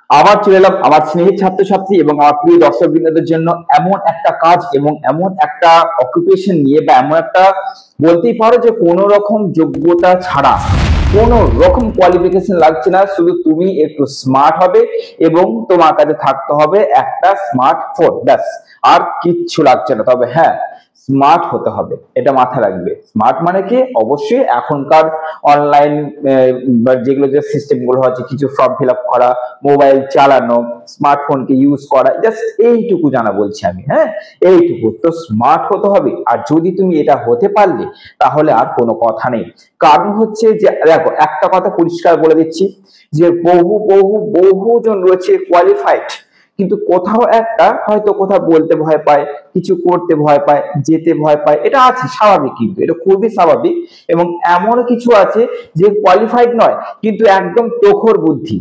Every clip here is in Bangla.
আবার চলে এলাম আমার স্নেহের ছাত্রছাত্রী এবং আমার প্রিয় দর্শক বৃন্দদের জন্য এমন একটা কাজ এবং এমন একটা অকুপেশন নিয়ে, বা এমন একটা, বলতেই পারো যে কোনো রকম যোগ্যতা ছাড়া, কোনো রকম কোয়ালিফিকেশন লাগছে না, শুধু তুমি একটু স্মার্ট হবে এবং তোমার কাছে থাকতে হবে একটা স্মার্টফোন, ব্যাস। আর কিচ্ছু লাগছে না। তবে হ্যাঁ, স্মার্ট হতে হবে, এটা মাথায় রাখবে। স্মার্ট মানে কি? অবশ্যই এখনকার অনলাইন যেগুলো যে সিস্টেম গুলো হচ্ছে, কিছু ফর্ম ফিল আপ করা, মোবাইল চালানো, স্মার্টফোনকে ইউজ করা, জাস্ট এইটুকু জানা বলছি আমি। হ্যাঁ, এইটুকু তো স্মার্ট হতে হবে। আর যদি তুমি এটা হতে পারলে, তাহলে আর কোনো কথা নেই। কারণ হচ্ছে যে দেখো, একটা কথা পরিষ্কার বলে দিচ্ছি, যে বহু বহু বহুজন রয়েছে কোয়ালিফাইড, কিন্তু কোথাও একটা হয়তো কোথাও বলতে ভয় পায়, কিছু করতে ভয় পায়, যেতে ভয় পায়, এটা আছে, স্বাভাবিক, কিন্তু এটা খুবই স্বাভাবিক। এবং এমন কিছু আছে যে কোয়ালিফাইড নয়, কিন্তু একদম প্রখর বুদ্ধি।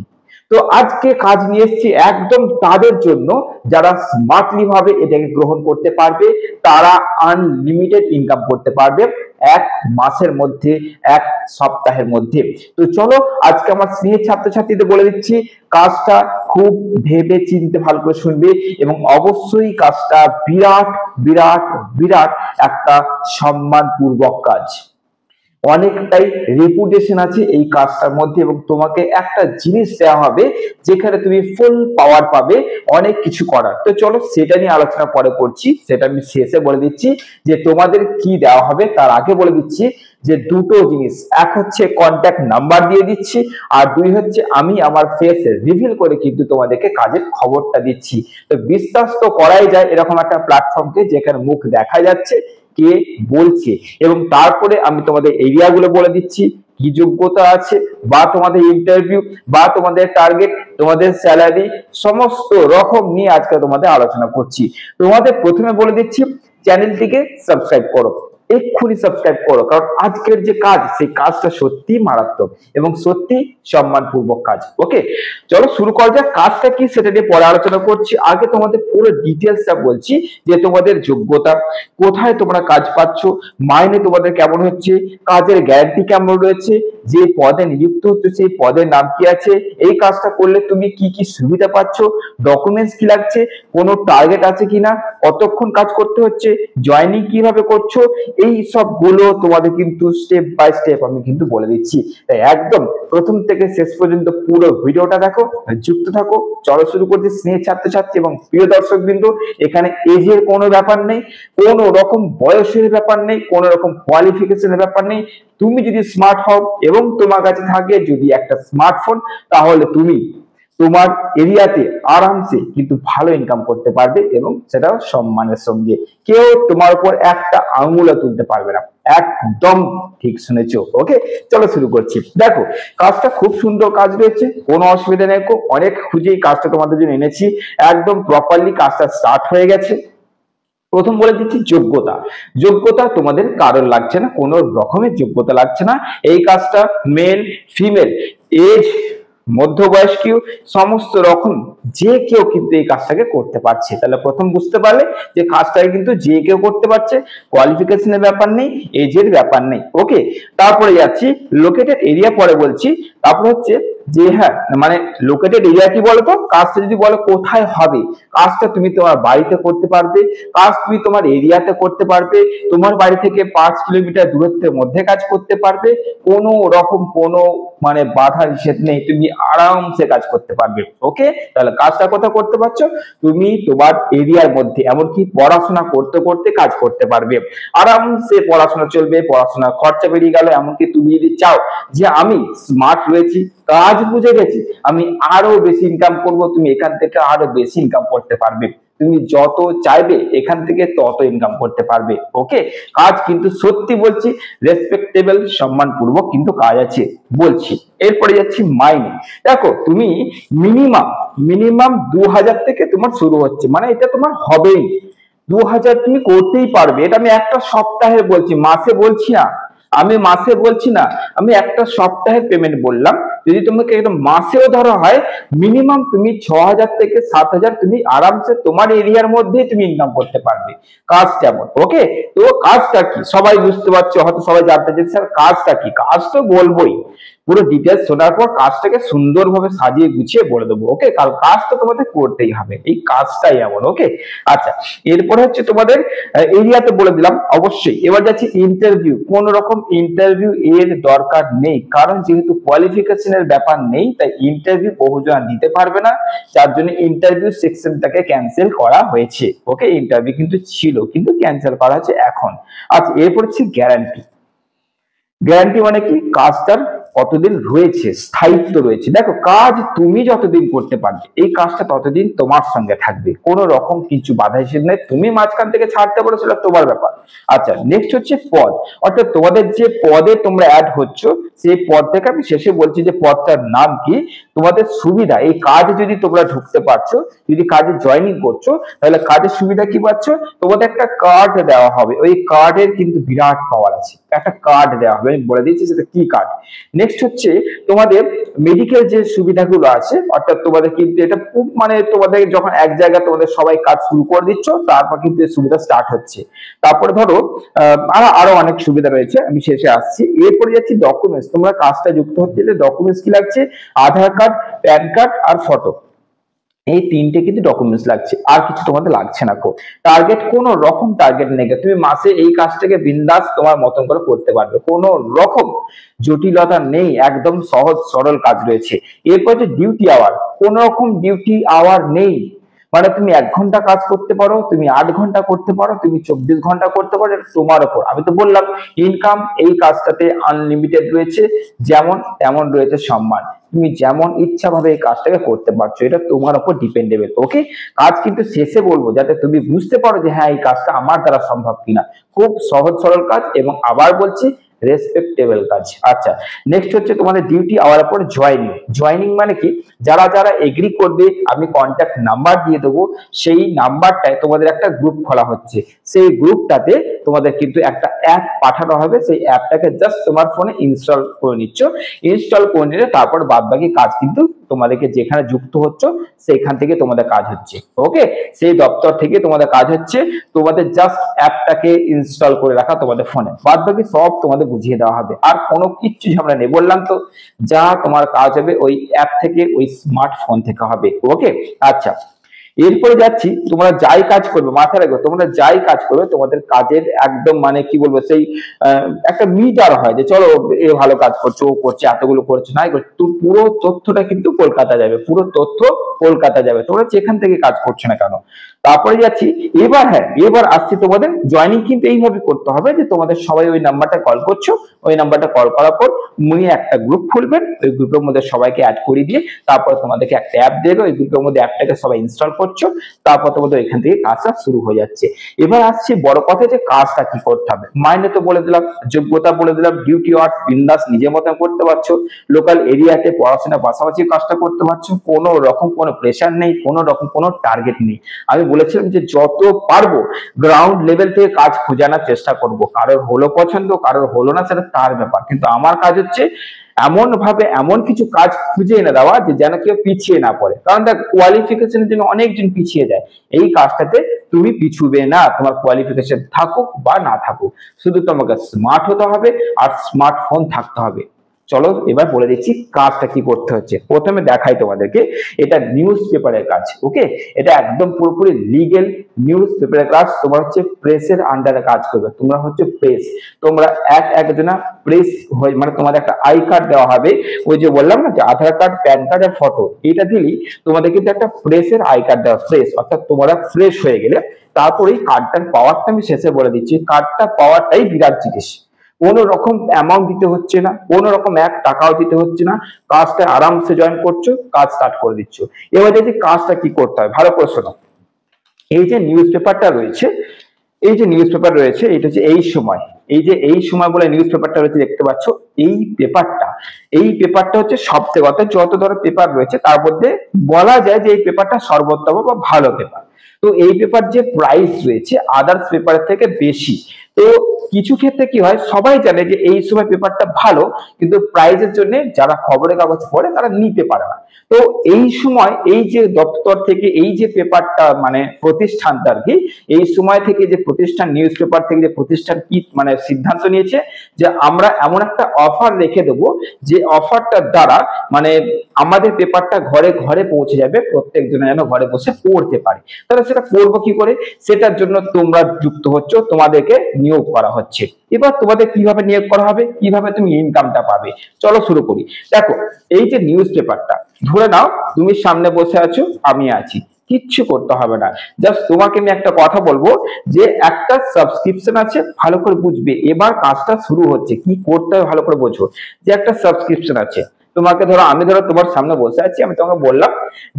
তো আজকে কাজ নিয়ে এসেছি একদম তাদের জন্য, যারা স্মার্টলি ভাবে এটাকে গ্রহণ করতে পারবে, তারা আনলিমিটেড ইনকাম করতে পারবে এক মাসের মধ্যে, এক সপ্তাহের মধ্যে। তো চলো, আজকে আমার স্নেহের ছাত্রছাত্রীদের বলে দিচ্ছি, কাজটা খুব ভেবে চিন্তে ভালো করে শুনবে, এবং অবশ্যই কাজটা বিরাট বিরাট বিরাট একটা সম্মানপূর্বক কাজ। অনেকটাই রেপুটেশন আছে এই কাজটার মধ্যে, এবং তোমাকে একটা জিনিস দেওয়া হবে যেখানে তুমি ফুল পাওয়ার পাবে অনেক কিছু করার। তো চলো, সেটা নিয়ে আলোচনা পরে করছি, সেটা আমি শেষে বলে দিচ্ছি যে তোমাদের কি দেওয়া হবে। তার আগে বলে দিচ্ছি যে দুটো জিনিস, এক হচ্ছে কন্ট্যাক্ট নাম্বার দিয়ে দিচ্ছি, আর দুই হচ্ছে আমি আমার ফেস রিভিল করে কিন্তু তোমাদেরকে কাজের খবরটা দিচ্ছি। তো বিশ্বাস তো করাই যায় এরকম একটা প্ল্যাটফর্মকে, যেখানে মুখ দেখা যাচ্ছে, কে বলছে, এবং তারপরে আমি তোমাদের এরিয়া গুলো বলে দিচ্ছি, কি যোগ্যতা আছে, বা তোমাদের ইন্টারভিউ, বা তোমাদের টার্গেট, তোমাদের স্যালারি, সমস্ত রকম নিয়ে আজকে তোমাদের আলোচনা করছি। তোমাদের প্রথমে বলে দিচ্ছি, চ্যানেলটিকে সাবস্ক্রাইব করো, এক্ষুনি সাবস্ক্রাইব করো, কারণ আজকের যে কাজ, সেই কাজটা সত্যি মারাত্মক এবং সত্যি সম্মানপূর্বক কাজ। ওকে, চলো শুরু করা যাক। কাজটা কি সেটা নিয়ে পরে আলোচনা করছি, আগে তোমাদের পুরো ডিটেলসটা বলছি, যে তোমাদের যোগ্যতা, কোথায় তোমরা কাজ পাচ্ছ, মাইনে তোমাদের কেমন হচ্ছে, কাজের গ্যারান্টি কেমন রয়েছে, যে পদে নিযুক্ত হচ্ছে সেই পদের নাম কি আছে, এই কাজটা করলে তুমি কি কি সুবিধা পাচ্ছ, ডকুমেন্টস কি লাগছে, কোনো টার্গেট আছে কিনা, কতক্ষণ কাজ করতে হচ্ছে, জয়েনিং কিভাবে করছো, এই সবগুলো তোমাদের কিন্তু স্টেপ বাই স্টেপ আমি কিন্তু বলে দিচ্ছি। তাই একদম প্রথম থেকে শেষ পর্যন্ত পুরো ভিডিওটা দেখো, যুক্ত থাকো। চলো শুরু করছি। স্নেহ ছাত্রছাত্রী এবং প্রিয় দর্শক বিন্দু, এখানে এজের কোনো ব্যাপার নেই, কোনো রকম বয়সের ব্যাপার নেই, কোনো রকম কোয়ালিফিকেশনের ব্যাপার নেই। তুমি যদি স্মার্ট হও এবং তোমার কাছে থাকে যদি একটা স্মার্টফোন, তাহলে তুমি তোমার এরিয়াতে আরামসে কিন্তু ভালো ইনকাম করতে পারবে, এবং সেটাও সম্মানের সঙ্গে। কেউ তোমার উপর একটা আঙুলও তুলতে পারবে না। একদম ঠিক শুনেছো। ওকে, চলো শুরু করছি। দেখো, কাজটা খুব সুন্দর কাজ রয়েছে, কোনো অসুবিধা নেই। অনেক খুঁজেই কাজটা তোমাদের জন্য এনেছি, একদম প্রপারলি কাজটা স্টার্ট হয়ে গেছে। প্রথম বলে দিচ্ছি যোগ্যতা। যোগ্যতা তোমাদের কারোর লাগছে না, কোনো রকমের যোগ্যতা লাগছে না। এই কাজটা মেল ফিমেল, এজ, মধ্যবয়স্কীয়, সমস্ত রকম যে কেউ কিন্তু এই কাজটাকে করতে পারছে। তাহলে প্রথম বুঝতে পারলে যে কাজটাকে কিন্তু যে কেউ করতে পারছে, কোয়ালিফিকেশনের ব্যাপার নেই, এজের ব্যাপার নেই। ওকে, তারপরে যাচ্ছি লোকেটেড এরিয়া, পরে বলছি। তারপর হচ্ছে যে হ্যাঁ, মানে লোকেটেড এরিয়া কি বলতো, কাজটা যদি বলো কোথায় হবে, কাজটা তুমি তোমার বাড়িতে করতে পারবে, কাজ তুমি তোমার এরিয়াতে করতে পারবে, তোমার বাড়ি থেকে 5 কিলোমিটার দূরত্বের মধ্যে কাজ করতে পারবে, কোনো রকম কোনো মানে বাধা নিষেধ নেই, তুমি আরামসে কাজ করতে পারবে। ওকে, তাহলে কাজটা কোথায় করতে পারছো, তুমি তোমার এরিয়ার মধ্যে, এমনকি পড়াশোনা করতে করতে কাজ করতে পারবে, আরামসে পড়াশোনা চলবে, পড়াশোনার খরচা বেরিয়ে গেল। এমনকি তুমি যদি চাও যে আমি স্মার্ট রয়েছি, কাজ বুঝে গেছি, আমি আরো বেশি ইনকাম করব, তুমি এখান থেকে আরো বেশি ইনকাম করতে পারবে। তুমি যত চাইবে এখান থেকে তত ইনকাম করতে পারবে। ওকে, কাজ কিন্তু সত্যি বলছি রেসপেক্টেবল, সম্মানপূর্বক কিন্তু কাজ আছে বলছি। এরপরে যাচ্ছি মাইনে। দেখো, তুমি মিনিমাম মিনিমাম 2000 থেকে তোমার শুরু হচ্ছে, মানে এটা তোমার হবেই। 2000 তুমি করতেই পারবে, এটা আমি একটা সপ্তাহে বলছি, মাসে বলছি না। আমি মাসে বলছি না, আমি একটা সপ্তাহের পেমেন্ট বললাম। যদি তোমাকে একটা মাসেও ধরা হয়, মিনিমাম তুমি 6000 থেকে 7000 তুমি আরামসে তোমার এরিয়ার মধ্যেই তুমি ইনকাম করতে পারবে। কাজ কেমন? ওকে, তো কাজটা কি সবাই বুঝতে পারছো, হয়তো সবাই জানতে চাইছে স্যার কাজটা কি। কাজ তো বলবোই, পুরো ডিটেলস শোনার পর কাজটাকে সুন্দরভাবে সাজিয়ে গুছিয়ে বলে দেবো। ওকে, কারণ কাজ তো তোমাদের করতেই হবে, এই কাজটাই এমন। ওকে, আচ্ছা, এরপরে হচ্ছে তোমাদের এরিয়াতে বলে দিলাম অবশ্যই। এবার যাচ্ছি ইন্টারভিউ। কোন রকম ইন্টারভিউ এর দরকার নেই, কারণ যেহেতু কোয়ালিফিকেশনের ব্যাপার নেই, তাই ইন্টারভিউ বহুজন দিতে পারবে না, যার জন্য ইন্টারভিউ সেকশনটাকে ক্যান্সেল করা হয়েছে। ওকে, ইন্টারভিউ কিন্তু ছিল, কিন্তু ক্যান্সেল করা হচ্ছে এখন। আচ্ছা, এরপর হচ্ছে গ্যারান্টি। গ্যারান্টি মানে কি? কাজটার কতদিন রয়েছে, স্থায়িত্ব রয়েছে। দেখো, কাজ তুমি যতদিন করতে পারবে, এই কাজটা ততদিন তোমার সঙ্গে থাকবে, কোনো রকম কিছু বাধা নিষেধ নেই। তুমি মাঝখান থেকে ছাড়তে পারো, সেটা তোমার ব্যাপার। আচ্ছা, নেক্সট হচ্ছে পদ। অর্থাৎ তোমাদের যে পদে তোমরা অ্যাড হচ্ছ, সেই পদ থেকে আমি শেষে বলছি যে পদটার নাম কি। তোমাদের সুবিধা, এই কাজে যদি তোমরা ঢুকতে পারছো, যদি কাজে জয়েনিং করছো, তাহলে কাজের সুবিধা কি পাচ্ছ? তোমাদের একটা কার্ড দেওয়া হবে। ওই কার্ডের কিন্তু বিরাট পাওয়ার আছে। একটা কার্ড দেওয়া হবে, আমি বলে দিচ্ছি সেটা কি কার্ড। নেক্সট হচ্ছে তোমাদের মেডিকেল যে সুবিধাগুলো আছে, অর্থাৎ তোমাদের কিন্তু এটা খুব মানে তোমাদের যখন এক জায়গায় তোমাদের সবাই কাজ শুরু করে দিচ্ছ, তারপর কিন্তু এই সুবিধা স্টার্ট হচ্ছে। তারপরে ধরো আরো অনেক সুবিধা রয়েছে, আমি শেষে আসছি। এরপরে যাচ্ছি ডকুমেন্টস। তোমরা কাজটা যুক্ত হতে গেলে ডকুমেন্টস কি লাগছে? আধার কার্ড, প্যান কার্ড আর ফটো, এই তিনটে কিন্তু ডকুমেন্টস লাগছে, আর কিছু তোমাদের লাগছে না। টার্গেট, কোনো রকম টার্গেট নেই, তুমি মাসে এই কাজটাকে বিন্দাস তোমার মতন করে করতে পারবে, কোনো রকম জটিলতা নেই, একদম সহজ সরল কাজ রয়েছে। এরপর যে ডিউটি আওয়ার, কোনো রকম ডিউটি আওয়ার নেই। মানে তুমি 1 ঘন্টা কাজ করতে পারো, তুমি 8 ঘন্টা করতে পারো, তুমি 24 ঘন্টা করতে পারো, এটা তোমার উপর। আমি তো বললাম ইনকাম এই কাজটাতে আনলিমিটেড রয়েছে, যেমন তেমন রয়েছে সম্মান। তুমি যেমন ইচ্ছা ভাবে এই কাজটাকে করতে পারছো, এটা তোমার উপর ডিপেন্ডেবল। ওকে, কাজ কিন্তু শেষে বলবো, যাতে তুমি বুঝতে পারো যে হ্যাঁ, এই কাজটা আমার দ্বারা সম্ভব কিনা। খুব সহজ সরল কাজ, এবং আবার বলছি রেসপেক্টেবল কাজ। আচ্ছা, নেক্সট হচ্ছে তোমাদের ডিউটি আওয়ার পর জয়েনিং। জয়েনিং মানে কি? যারা যারা এগ্রি করবে, আমি কন্ট্যাক্ট নাম্বার দিয়ে দেবো, সেই নাম্বারটায় তোমাদের একটা গ্রুপ খোলা হচ্ছে। সেই গ্রুপটাতে তোমাদের কিন্তু একটা অ্যাপ পাঠানো হবে, সেই অ্যাপটাকে জাস্ট তোমার ফোনে ইনস্টল করে নিচ্ছ। ইনস্টল করে নিলে তারপর বাদ বাকি কাজ কিন্তু তোমাদেরকে যেখানে যুক্ত হচ্ছ সেখান থেকে তোমাদের কাজ হচ্ছে। ওকে, সেই দপ্তর থেকে তোমাদের কাজ হচ্ছে, তোমাদের জাস্ট অ্যাপটাকে ইনস্টল করে রাখা তোমাদের ফোনে, বাদ বাকি সব তোমাদের বুঝিয়ে দেওয়া হবে। আর কোনো কিচ্ছু ঝামেলা নেই, বললাম তো, যা তোমার কাজ হবে ওই অ্যাপ থেকে, ওই স্মার্টফোন থেকে হবে। ওকে, আচ্ছা, এরপরে যাচ্ছি, তোমরা যাই কাজ করবে মাথায় রাখবে, তোমরা যাই কাজ করবে তোমাদের কাজের একদম মানে কি বলবো, সেই একটা মিটার হয় যে চলো এ ভালো কাজ করছে, ও করছে, এতগুলো করছে, নাই করছে, তো পুরো তথ্যটা কিন্তু কলকাতা যাবে, পুরো তথ্য কলকাতা যাবে, তোমরা যেখান থেকে কাজ করছো না কেন। তারপরে যাচ্ছি, এবার হ্যাঁ, এবার আসছি তোমাদের জয়েনিং। কিন্তু এইভাবে করতে হবে যে তোমাদের সবাই ওই নাম্বারটা কল করছো, ওই নাম্বারটা কল করার পর উনি একটা গ্রুপ খুলবেন, ওই গ্রুপের মধ্যে সবাইকে অ্যাড করে দিয়ে তারপর তোমাদেরকে একটা অ্যাপ দেবে, ওই গ্রুপের মধ্যে অ্যাপটাকে সবাই ইনস্টল করছো, তারপর তোমাদের এখান থেকে কাজটা শুরু হয়ে যাচ্ছে। এবার আসছে বড় কথা, যে কাজটা কি করতে হবে। মাইনে তো বলে দিলাম, যোগ্যতা বলে দিলাম, ডিউটি আওয়ার্স বিন্দাস নিজের মতো করতে পারছো, লোকাল এরিয়াতে পড়াশোনার পাশাপাশি কাজটা করতে পারছো, কোনো রকম কোনো প্রেশার নেই, কোনো রকম কোনো টার্গেট নেই। আমি বলেছিলাম যে যত পারবো গ্রাউন্ড লেভেল থেকে কাজ খোঁজানোর চেষ্টা করব। কারোর হলো পছন্দ, কারোর হলো না, সেটা তার ব্যাপার, কিন্তু আমার কাজ হচ্ছে এমন ভাবে এমন কিছু কাজ খুঁজে এনে দেওয়া যে যেন কেউ পিছিয়ে না পড়ে। কারণ দেখ, কোয়ালিফিকেশনের জন্য অনেকজন পিছিয়ে যায়, এই কাজটাতে তুমি পিছুবে না, তোমার কোয়ালিফিকেশন থাকুক বা না থাকুক, শুধু তোমাকে স্মার্ট হতে হবে আর স্মার্টফোন থাকতে হবে। চলো এবার বলে দিচ্ছি কাজটা কি করতে হচ্ছে। প্রথমে দেখাই তোমাদেরকে, এটা নিউজ পেপারের কাজ। ওকে, এটা একদম পুরোপুরি লিগেল নিউজ পেপারের কাজ। তোমরা হচ্ছে প্রেসের আন্ডারে কাজ করবে, তোমরা হচ্ছে প্রেস, তোমরা একজনা প্রেস হয়ে, মানে তোমাদের একটা আই কার্ড দেওয়া হবে। ওই যে বললাম না যে আধার কার্ড, প্যান কার্ড আর ফটো, এটা দিলেই তোমাদের কিন্তু একটা প্রেসের আই কার্ড দেওয়া, প্রেস অর্থাৎ তোমরা ফ্রেশ হয়ে গেলে। তারপরে এই কার্ডটার পাওয়ারটা আমি শেষে বলে দিচ্ছি। কার্ডটা পাওয়ারটাই বিরাট জিনিস, কোনো রকম অ্যামাউন্ট দিতে হচ্ছে না, কোনো রকম 1 টাকাও দিতে হচ্ছে না, কাজটা আরামসে জয়েন করছো, কাজ স্টার্ট করে দিচ্ছ। এবার যদি কাজটা কি করতে হয় ভালো করে শোনো। এই যে নিউজ পেপারটা রয়েছে, এই যে নিউজ পেপার রয়েছে, এটা হচ্ছে এই সময়, এই যে এই সময় বলে নিউজ পেপারটা রয়েছে দেখতে পাচ্ছ, এই পেপারটা হচ্ছে সবথেকে, অর্থাৎ যত ধরো পেপার রয়েছে তার মধ্যে বলা যায় যে এই পেপারটা সর্বোত্তম বা ভালো পেপার। তো এই পেপার যে প্রাইস রয়েছে আদার্স পেপারের থেকে বেশি, তো কিছু ক্ষেত্রে কি হয়, সবাই জানে যে এই সময় পেপারটা ভালো, কিন্তু প্রাইজের জন্য যারা খবরের কাগজ পড়ে তারা নিতে পারে না। তো এই সময় এই যে দপ্তর থেকে এই যে পেপারটা মানে প্রতিষ্ঠানটা আর কি, এই সময় থেকে যে প্রতিষ্ঠান নিউজ পেপার থেকে যে প্রতিষ্ঠান কি মানে সিদ্ধান্ত নিয়েছে যে আমরা এমন একটা অফার রেখে দেবো, যে অফারটার দ্বারা মানে আমাদের পেপারটা ঘরে ঘরে পৌঁছে যাবে, প্রত্যেকজনের যেন ঘরে বসে পড়তে পারে। তাহলে সেটা করবো কি করে, সেটার জন্য তোমরা যুক্ত হচ্ছ, তোমাদেরকে নিয়োগ করা হচ্ছে। এবার তোমাদের কিভাবে নিয়োগ করা হবে, কিভাবে তুমি ইনকামটা পাবে, চলো শুরু করি। দেখো, এই যে নিউজ পেপারটা, ধরে নাও তুমি সামনে বসে আছো, আমি আছি, কিচ্ছু করতে হবে না। জাস্ট তোমাকে আমি একটা কথা বলবো, যে একটা সাবস্ক্রিপশন আছে, ভালো করে বুঝবে, এবার কাজটা শুরু হচ্ছে, কি করতে হবে ভালো করে বোঝো। যে একটা সাবস্ক্রিপশন আছে, তোমাকে ধরো, আমি ধরো তোমার সামনে বসে আছি, আমি তোমাকে বললাম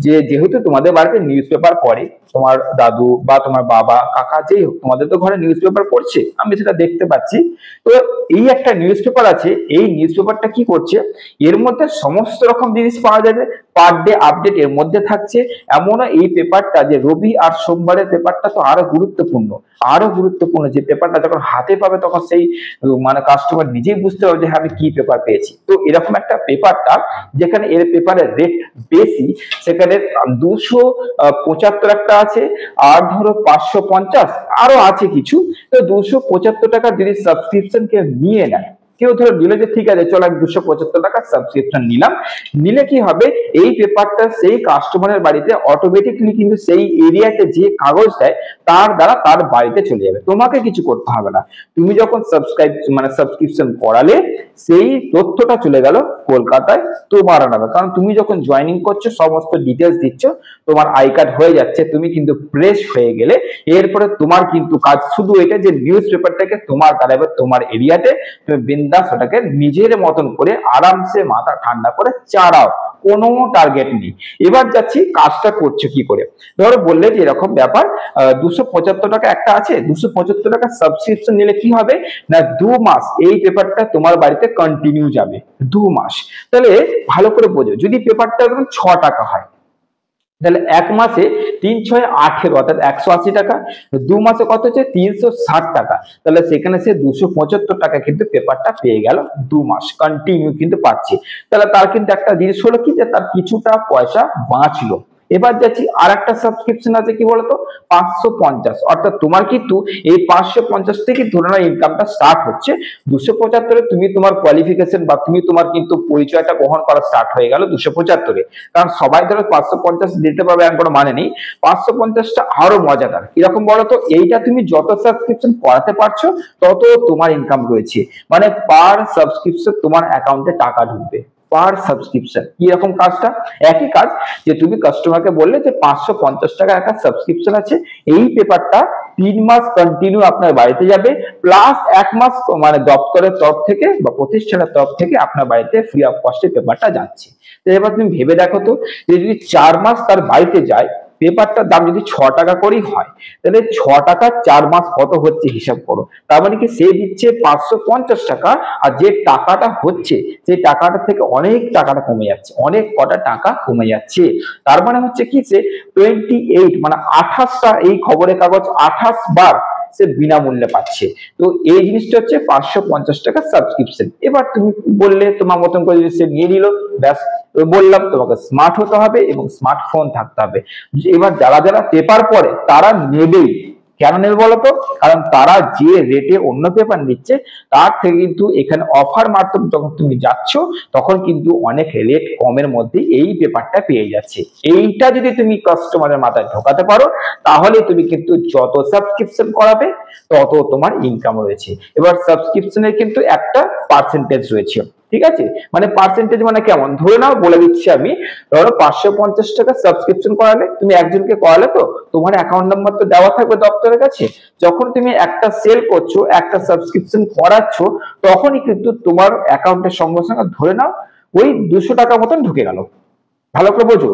যে যেহেতু তোমাদের বাড়িতে নিউজ পেপার পড়ে, তোমার দাদু বা তোমার বাবা কাকা যেই হোক, তোমাদের তো ঘরে নিউজ পেপার পড়ছে, আমি সেটা দেখতে পাচ্ছি। তো এই একটা নিউজ পেপার আছে, এই নিউজ পেপারটা কি করছে, এর মধ্যে সমস্ত রকম জিনিস পাওয়া যাবে, পার ডে আপডেট এর মধ্যে থাকছে। এমনও এই পেপারটা যে রবি আর সোমবারের পেপারটা তো আরো গুরুত্বপূর্ণ, আরো গুরুত্বপূর্ণ, যে পেপারটা যখন হাতে পাবে তখন সেই মানে কাস্টমার নিজেই বুঝতে পারবে যে হ্যাঁ আমি কি পেপার পেয়েছি। তো এরকম একটা পেপারটা, যেখানে এর পেপারের রেট বেশি, সেখানে 275 একটা আছে, আর ধরো 550 আরো আছে কিছু। তো 275 টাকা যদি সাবস্ক্রিপশন কেউ নিয়ে নেয়, কেউ ধরো নিলে যে ঠিক আছে চলো আমি 275 টাকা সাবস্ক্রিপশন নিলাম, নিলে কি হবে, এই পেপারটা সেই কাস্টমারের বাড়িতে অটোমেটিকলি কিন্তু সেই এরিয়াতে যে কাগজ দেয় তার দ্বারা তার বাড়িতে চলে যাবে, তোমাকে কিছু করতে হবে না। তুমি যখন সাবস্ক্রিপশন করালে, সেই তথ্যটা চলে গেল কলকাতায় তোমার নামে, কারণ তুমি যখন জয়েনিং করছো সমস্ত ডিটেলস দিচ্ছ, তোমার আই কার্ড হয়ে যাচ্ছে, তুমি কিন্তু ফ্রেশ হয়ে গেলে এরপরে তোমার কিন্তু কাজ শুধু এটা যে নিউজ পেপারটাকে তোমার দাঁড়াবে তোমার এরিয়াতে, তুমি বিন্দাস ওটাকে নিজের মতন করে আরামসে মাথা ঠান্ডা করে চালাও, কোনো টার্গেট নেই। এবার যাচ্ছি কাজটা করছো কি করে। ধরো বললে যে এরকম ব্যাপার, 275 টাকা একটা আছে, 275 টাকা সাবস্ক্রিপশন নিলে কি হবে না, 2 মাস এই পেপারটা তোমার বাড়িতে কন্টিনিউ যাবে, 2 মাস। তাহলে ভালো করে বোঝো, যদি পেপারটা 6 টাকা হয়, তাহলে 1 মাসে 3 6 18, অর্থাৎ 180 টাকা, 2 মাসে কত হচ্ছে 360 টাকা। তাহলে সেখানে সে 275 টাকা কিন্তু পেপারটা পেয়ে গেল, 2 মাস কন্টিনিউ কিন্তু পাচ্ছে। তাহলে তার কিন্তু একটা জিনিস হলো কি, যে তার কিছুটা পয়সা বাঁচলো। এবার যাচ্ছি আর একটা সাবস্ক্রিপশন আছে, কি বলতো, 550, অর্থাৎ তোমার কিন্তু এই 550 থেকে ধরে নাও ইনকামটা স্টার্ট হচ্ছে। 275 তুমি তোমার কোয়ালিফিকেশন বা তুমি তোমার কিন্তু পরিচয়টা গ্রহণ করা স্টার্ট হয়ে গেল 275, কারণ সবাই ধরো 550 দিতে পারবে এমন কোনো মানে নেই। 550টা আরো মজাদার, কিরকম বলতো, এইটা তুমি যত সাবস্ক্রিপশন করাতে পারছো তত তোমার ইনকাম রয়েছে, মানে পার সাবস্ক্রিপশন তোমার অ্যাকাউন্টে টাকা ঢুকবে, পার সাবস্ক্রিপশন। কি রকম কাজটা, একই কাজ, যে তুমি কাস্টমারকে বললে যে 550 টাকা একটা সাবস্ক্রিপশন আছে, এই পেপারটা 3 মাস কন্টিনিউ আপনার বাড়িতে যাবে, প্লাস 1 মাস মানে দপ্তরের তরফ থেকে বা প্রতিষ্ঠানের তরফ থেকে আপনার বাড়িতে ফ্রি অফ কস্টে পেপারটা যাচ্ছে। তো এবার তুমি ভেবে দেখো তো, যে যদি 4 মাস তার বাড়িতে যায়, পেপারটার দাম যদি 6 টাকা করেই হয়, তাহলে 6 টাকা 4 মাস কত হচ্ছে হিসাব করো। তার মানে কি, সে দিচ্ছে 550 টাকা, আর যে টাকাটা হচ্ছে সেই টাকাটা থেকে অনেক টাকাটা কমে যাচ্ছে, অনেক কটা টাকা কমে যাচ্ছে। তার মানে হচ্ছে কি, সে 28 মানে 28টা এই খবরের কাগজ 28 বার সে বিনামূল্যে পাচ্ছে। তো এই জিনিসটা হচ্ছে 550 টাকা সাবস্ক্রিপশন। এবার তুমি বললে তোমার মতন করে যদি সে নিয়ে নিল, ব্যাস। বললাম তোমাকে স্মার্ট হতে হবে এবং স্মার্টফোন থাকতে হবে। এবার যারা যারা পেপার পড়ে তারা নেবেই, কেন নেবে বলতো, কারণ তারা যে রেটে অন্য পেপার নিচ্ছে তার থেকে কিন্তু এখানে অফার মাধ্যমে যখন তুমি যাচ্ছ, তখন কিন্তু অনেক রেট কমের মধ্যে এই পেপারটা পেয়ে যাচ্ছে। এইটা যদি তুমি কাস্টমারের মাথায় ঢোকাতে পারো, তাহলে তুমি কিন্তু যত সাবস্ক্রিপশন করাবে তত তোমার ইনকাম রয়েছে। এবার সাবস্ক্রিপশনের কিন্তু একটা পার্সেন্টেজ রয়েছে, ঠিক আছে, মানে পার্সেন্টেজ মানে কেমন, ধরে নাও বলে দিচ্ছি আমি, ধরো 550 টাকা সাবস্ক্রিপশন করালে, তুমি একজনকে করালে, তো তোমার অ্যাকাউন্ট নাম্বার তো দেওয়া থাকবে দপ্তরের কাছে, যখন তুমি একটা সেল করছো, একটা সাবস্ক্রিপশন করাচ্ছ, তখনই কিন্তু তোমার অ্যাকাউন্টের সঙ্গে সঙ্গে ধরে নাও ওই 200 টাকা মতন ঢুকে গেল। ভালো করে বোঝো,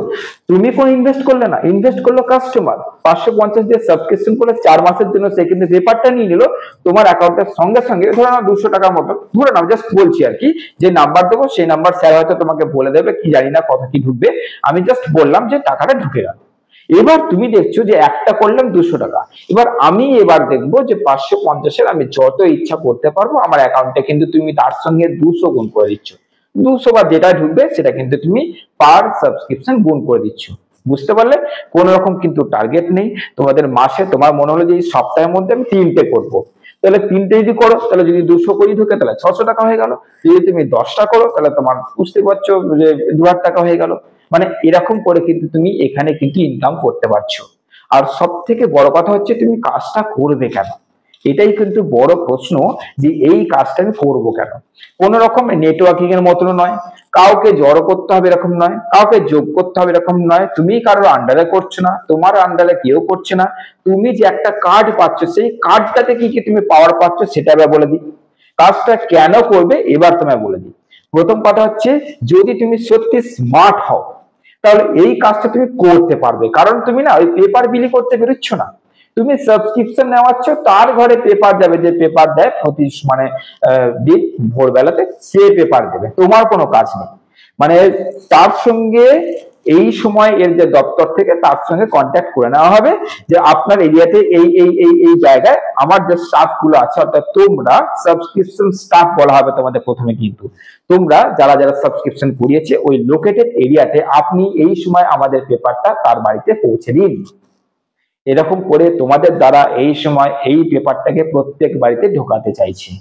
তুমি কোন ইনভেস্ট করলে না, ইনভেস্ট করলো কাস্টমার। 550 দিয়ে সাবস্ক্রিপশন করে 4 মাসের জন্য সে কিন্তু পেপারটা নিয়ে নিল তোমার অ্যাকাউন্টের সঙ্গে সঙ্গে, ধরে নাও 200 টাকা মতো, ধরে নাও, জাস্ট বলছি আর কি, যে নাম্বার দেবো সেই নাম্বার স্যার হয়তো তোমাকে বলে দেবে, কি জানি না কত কি ঢুকবে, আমি জাস্ট বললাম যে টাকাটা ঢুকে গেল। এবার তুমি দেখছো যে একটা করলাম 200 টাকা, এবার আমি এবার দেখবো যে 550-এর আমি যত ইচ্ছা করতে পারবো, আমার অ্যাকাউন্টে কিন্তু তুমি তার সঙ্গে 200 গুণ করে দিচ্ছ। 200 বা যেটা ঢুকবে সেটা কিন্তু তুমি পার সাবস্ক্রিপশন গুণ করে দিচ্ছ। বুঝতে পারলে? কোন রকম কিন্তু টার্গেট নেই তোমাদের। মাসে তোমার মনে হলো যে এই সপ্তাহের মধ্যে আমি 3টে করবো, তাহলে 3টে যদি করো, তাহলে যদি 200 করে ঢুকে তাহলে 600 টাকা হয়ে গেল। যদি তুমি 10টা করো তাহলে তোমার বুঝতে পারছো যে 2000 টাকা হয়ে গেল। মানে এরকম করে কিন্তু তুমি এখানে কিন্তু ইনকাম করতে পারছো। আর সব থেকে বড় কথা হচ্ছে তুমি কাজটা করবে কেন, এটাই কিন্তু বড় প্রশ্ন, যে এই কাজটা আমি করবো কেন। কোন রকম নেটওয়ার্কিং এর মতন নয়, কাউকে জড়ো করতে হবে এরকম নয়, কাউকে যোগ করতে হবে এরকম নয়, তুমি কারোর আন্ডারে করছো না, তোমার আন্ডারে কেউ করছে না। তুমি যে একটা কার্ড পাচ্ছ, সেই কার্ডটাতে কি কি তুমি পাওয়ার পাচ্ছ সেটা এবার বলে দিই। কাজটা কেন করবে এবার তোমায় বলে দিই। প্রথম কথা হচ্ছে, যদি তুমি সত্যি স্মার্ট হও তাহলে এই কাজটা তুমি করতে পারবে, কারণ তুমি না ওই পেপার বিলি করতে বেরোচ্ছ না, তুমি সাবস্ক্রিপশন নেওয়াচ্ছ, তার ঘরে পেপার যাবে, যে পেপার দেয় প্রতি মানে দিন ভোরবেলাতে, সে পেপার দেবে, তোমার কোনো কাজ নেই। মানে তার সঙ্গে এই সময় এর যে দপ্তর থেকে তার সঙ্গে কন্ট্যাক্ট করে নেওয়া হবে, যে আপনার এরিয়াতে এই জায়গায় আমার যে স্টাফ গুলো আছে, অর্থাৎ তোমরা সাবস্ক্রিপশন স্টাফ বলা হবে তোমাদের প্রথমে, কিন্তু তোমরা যারা যারা সাবস্ক্রিপশন করিয়েছে ওই লোকেটেড এরিয়াতে আপনি এই সময় আমাদের পেপারটা তার বাড়িতে পৌঁছে দিন। এরকম করে তোমাদের দ্বারা এই সময় এই পেপারটাকে প্রত্যেক বাড়িতে ঢোকাতে চাইছে।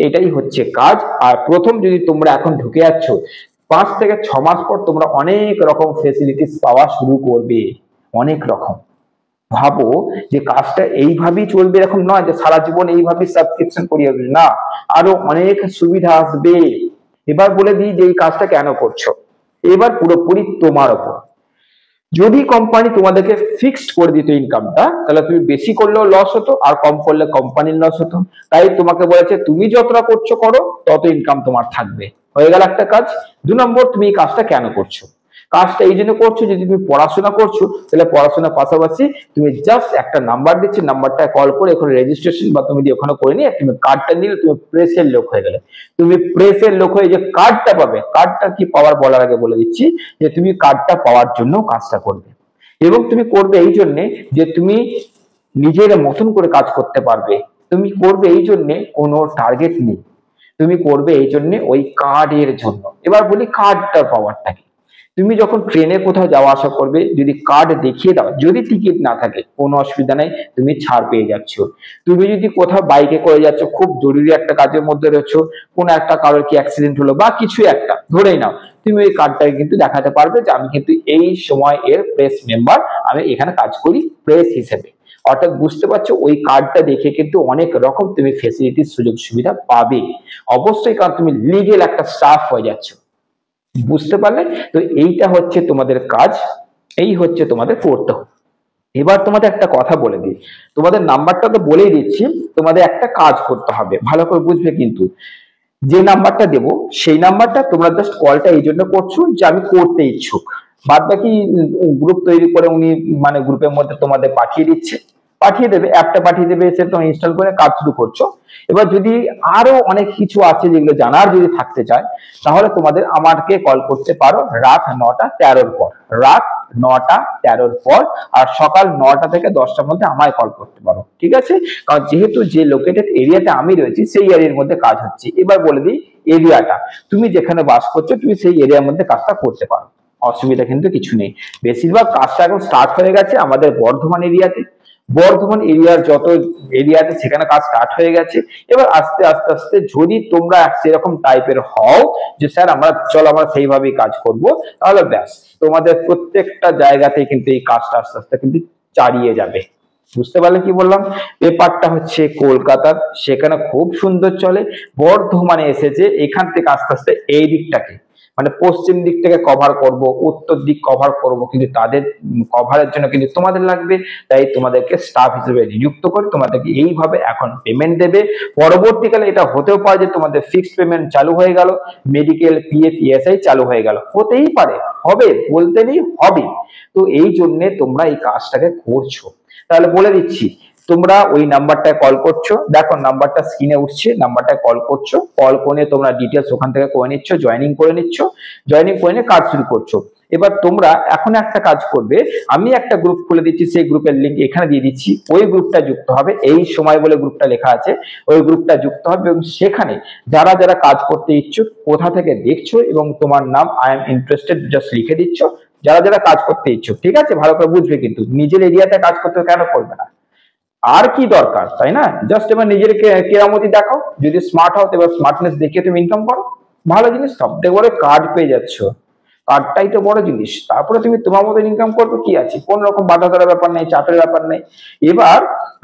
এটাই হচ্ছে কাজ। আর প্রথম যদি তোমরা এখন ঢুকে যাচ্ছ, 5 থেকে 6 মাস পর তোমরা অনেক রকম ফেসিলিটিস পাওয়া শুরু করবে, অনেক রকম। ভাবো যে কাজটা এইভাবেই চলবে এরকম নয় যে সারা জীবন এইভাবে সাবস্ক্রিপশন করিয়ে হবে, না, আরো অনেক সুবিধা আসবে। এবার বলে দিই যে এই কাজটা কেন করছো। এবার পুরোপুরি তোমার উপর। যদি কোম্পানি তোমাদেরকে ফিক্সড করে দিত ইনকামটা, তাহলে তুমি বেশি করলেও লস হতো, আর কম করলে কোম্পানির লস হতো। তাই তোমাকে বলেছে তুমি যতটা করছো করো, তত ইনকাম তোমার থাকবে। হয়ে গেল একটা কাজ। 2 নম্বর, তুমি এই কাজটা কেন করছো। কাজটা এই জন্য করছো, যদি তুমি পড়াশোনা করছো তাহলে পড়াশোনার পাশাপাশি তুমি জাস্ট একটা নাম্বার দিচ্ছি, নাম্বারটা কল করে ওখানে রেজিস্ট্রেশন বা তুমি দিয়ে ওখানে করে নিয়ে তুমি কার্ডটা নিলে তুমি প্রেসের লোক হয়ে গেলে। তুমি প্রেসের লোক হয়ে যে কার্ডটা পাবে, কার্ডটা কি পাওয়ার বলার আগে বলে দিচ্ছি যে তুমি কার্ডটা পাওয়ার জন্য কাজটা করবে। এবং তুমি করবে এই জন্যে যে তুমি নিজের মতন করে কাজ করতে পারবে। তুমি করবে এই জন্যে কোনো টার্গেট নেই, তুমি করবে এই জন্য ওই কার্ডের জন্য। এবার বলি কার্ডটার পাওয়ারটা কি। তুমি যখন ট্রেনে কোথাও যাওয়া আসা করবে, যদি কার্ড দেখিয়ে দাও, যদি টিকিট না থাকে কোনো অসুবিধা নেই, তুমি ছাড় পেয়ে যাচ্ছ। তুমি যদি কোথাও বাইকে করে যাচ্ছ, খুব জরুরি একটা কাজের মধ্যে রয়েছো, কোনো একটা কারোর কি অ্যাক্সিডেন্ট হলো বা কিছু একটা ধরেই নাও, তুমি ওই কার্ডটাকে কিন্তু দেখাতে পারবে যে আমি কিন্তু এই সময় এর প্রেস মেম্বার, আমি এখানে কাজ করি প্রেস হিসেবে। অর্থাৎ বুঝতে পারছো, ওই কার্ডটা দেখে কিন্তু অনেক রকম তুমি ফেসিলিটিস সুযোগ সুবিধা পাবে অবশ্যই, কারণ তুমি লিগেল একটা স্টাফ হয়ে যাচ্ছ। বুঝতে পারলে? তো এইটা হচ্ছে তোমাদের কাজ, এই হচ্ছে তোমাদের করতে হবে। এবার তোমাদের একটা কথা বলে দিই, তোমাদের নাম্বারটা তো বলেই দিচ্ছি, তোমাদের একটা কাজ করতে হবে, ভালো করে বুঝবে কিন্তু। যে নাম্বারটা দেবো সেই নাম্বারটা তোমরা জাস্ট কলটা এই জন্য করছো যে আমি করতে ইচ্ছুক। বাদ বাকি গ্রুপ তৈরি করে উনি মানে গ্রুপের মধ্যে তোমাদের পাঠিয়ে দিচ্ছে, পাঠিয়ে দেবে, অ্যাপটা পাঠিয়ে দেবে, সে তোমরা ইনস্টল করে কাজ শুরু করছো। এবার যদি আরো অনেক কিছু আছে যেগুলো জানার যদি থাকতে চায়, তাহলে তোমাদের আমাকে কল করতে পারো রাত 9টা 13-র পর, রাত 9টা 13-র পর, আর সকাল 9টা থেকে 10টার মধ্যে আমায় কল করতে পারো, ঠিক আছে? কারণ যেহেতু যে লোকেটেড এরিয়াতে আমি রয়েছি সেই এরিয়ার মধ্যে কাজ হচ্ছে। এবার বলে দিই এরিয়াটা, তুমি যেখানে বাস করছো তুমি সেই এরিয়ার মধ্যে কাজটা করতে পারো, অসুবিধা কিন্তু কিছু নেই। বেশিরভাগ কাজটা এখন স্টার্ট হয়ে গেছে আমাদের বর্ধমান এরিয়াতে। বর্ধমান এরিয়ার যত এরিয়াতে সেখানে কাজ স্টার্ট হয়ে গেছে। এবার আস্তে আস্তে আস্তে যদি তোমরা সেরকম টাইপের হও যে স্যার আমরা সেইভাবেই কাজ করব, তাহলে ব্যাস তোমাদের প্রত্যেকটা জায়গাতেই কিন্তু এই কাজটা আস্তে আস্তে কিন্তু চালিয়ে যাবে। বুঝতে পারলে কি বললাম? পেপারটা হচ্ছে কলকাতার, সেখানে খুব সুন্দর চলে। বর্ধমানে এসেছে, এখান থেকে আস্তে আস্তে এই দিকটাকে মানে পশ্চিম দিক থেকে কভার করব, উত্তর দিক কভার করব, কিন্তু তাদের কভারের জন্য কিন্তু তোমাদের লাগবে। তাই তোমাদেরকে স্টাফ হিসেবে নিযুক্ত করে তোমাদেরকে এইভাবে এখন পেমেন্ট দেবে। পরবর্তীকালে এটা হতেও পারে যে তোমাদের ফিক্সড পেমেন্ট চালু হয়ে গেল, মেডিকেল, পিএফ, ইএসআই চালু হয়ে গেল, হতেই পারে, হবে বলতে নেই, হবে। তো এই জন্য তোমরা এই কাজটাকে করছো। তাহলে বলে দিচ্ছি, তোমরা ওই নাম্বারটায় কল করছো, দেখো নাম্বারটা স্ক্রিনে উঠছে, নাম্বারটায় কল করছো, কল করে তোমরা ডিটেলস ওখান থেকে করে নিচ্ছ, জয়েনিং করে নিচ্ছ, জয়েনিং করে নিয়ে কাজ শুরু করছো। এবার তোমরা এখন একটা কাজ করবে, আমি একটা গ্রুপ খুলে দিচ্ছি, সেই গ্রুপের লিঙ্ক এখানে দিয়ে দিচ্ছি, ওই গ্রুপটা যুক্ত হবে, এই সময় বলে গ্রুপটা লেখা আছে, ওই গ্রুপটা যুক্ত হবে এবং সেখানে যারা যারা কাজ করতে ইচ্ছুক, কোথা থেকে দেখছো এবং তোমার নাম আই এম ইন্টারেস্টেড জাস্ট লিখে দিচ্ছ, যারা যারা কাজ করতে ইচ্ছুক, ঠিক আছে? ভালো করে বুঝবে, কিন্তু নিজের এরিয়াতে কাজ করতে কেন করবে না, আর কি দরকার, তাই না? জাস্ট এবার নিজের কেরামতি দেখাও, যদি স্মার্ট হও এবার স্মার্টনেস দেখিয়ে তুমি ইনকাম করো, ভালো জিনিস। সব থেকে বড় কাজ পেয়ে যাচ্ছ, কার্ডটাই তো বড় জিনিস, তারপরে তুমি তোমার মতো ইনকাম করবে, কি আছে, কোন রকম বাধা ধরার ব্যাপার নেই, চাপের ব্যাপার নেই। এবার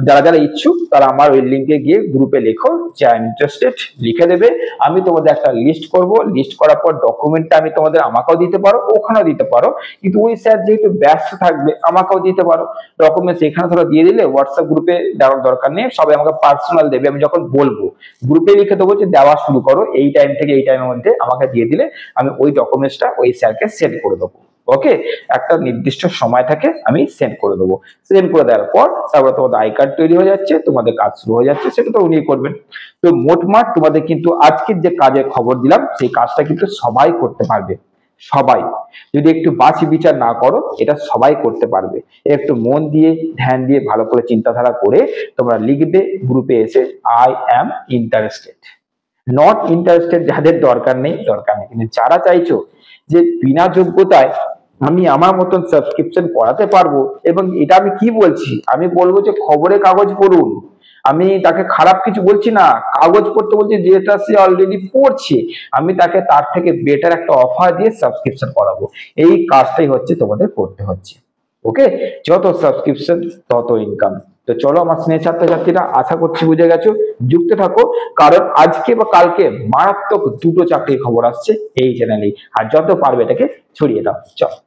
যারা যারা ইচ্ছুক তারা আমার ওই লিঙ্কে গিয়ে গ্রুপে লেখো যে আই এম ইন্টারেস্টেড, লিখে দেবে। আমি তোমাদের একটা লিস্ট করব, লিস্ট করার পর ডকুমেন্টটা আমি তোমাদের আমাকেও দিতে পারো, ওখানেও দিতে পারো, কিন্তু ওই স্যার যেহেতু ব্যস্ত থাকবে আমাকেও দিতে পারো ডকুমেন্টস, এখানে ধরো দিয়ে দিলে হোয়াটসঅ্যাপ গ্রুপে দেওয়ার দরকার নেই, সবাই আমাকে পার্সোনাল দেবে, আমি যখন বলবো গ্রুপে লিখে দেবো যে দেওয়া শুরু করো এই টাইম থেকে এই টাইমের মধ্যে, আমাকে দিয়ে দিলে আমি ওই ডকুমেন্টসটা ওই স্যারকে সেন্ড করে দেবো। ওকে, একটা নির্দিষ্ট সময় থাকে আমি সেন্ড করে দেবো, সেন্ড করে দেওয়ার পর তারপরে তোমাদের আই কার্ড তৈরি হয়ে যাচ্ছে, তোমাদের কাজ শুরু হয়ে যাচ্ছে, সেটা তো উনি করবেন। তো মোটমাট তোমাদের কিন্তু আজকের যে কাজের খবর দিলাম সেই কাজটা কিন্তু সবাই করতে পারবে, সবাই, যদি একটু বাছি বিচার না করো এটা সবাই করতে পারবে। একটু মন দিয়ে ধ্যান দিয়ে ভালো করে চিন্তাধারা করে তোমরা লিখবে গ্রুপে এসে I am interested, not interested যাদের দরকার নেই, দরকার নেই, কিন্তু যারা চাইছো যে বিনা যোগ্যতায় আমি আমার মতন সাবস্ক্রিপশন করাতে পারবো, এবং এটা আমি কি বলছি, আমি বলবো যে খবরের কাগজ পড়ুন, আমি তাকে খারাপ কিছু বলছি না, কাগজ পড়তে বলছি যেটা সে অলরেডি পড়ছে, আমি তাকে তার থেকে বেটার একটা অফার দিয়ে সাবস্ক্রিপশন করাবো, এই কাজটাই হচ্ছে তোমাদের করতে হচ্ছে। ওকে, যত সাবস্ক্রিপশন তত ইনকাম। তো চলো আমার স্নেহ ছাত্রছাত্রীরা, আশা করছি বুঝে গেছো, যুক্ত থাকো, কারণ আজকে বা কালকে মারাত্মক দুটো চাকরির খবর আসছে এই চ্যানেলেই, আর যত পারবে এটাকে ছড়িয়ে দাও। চলো।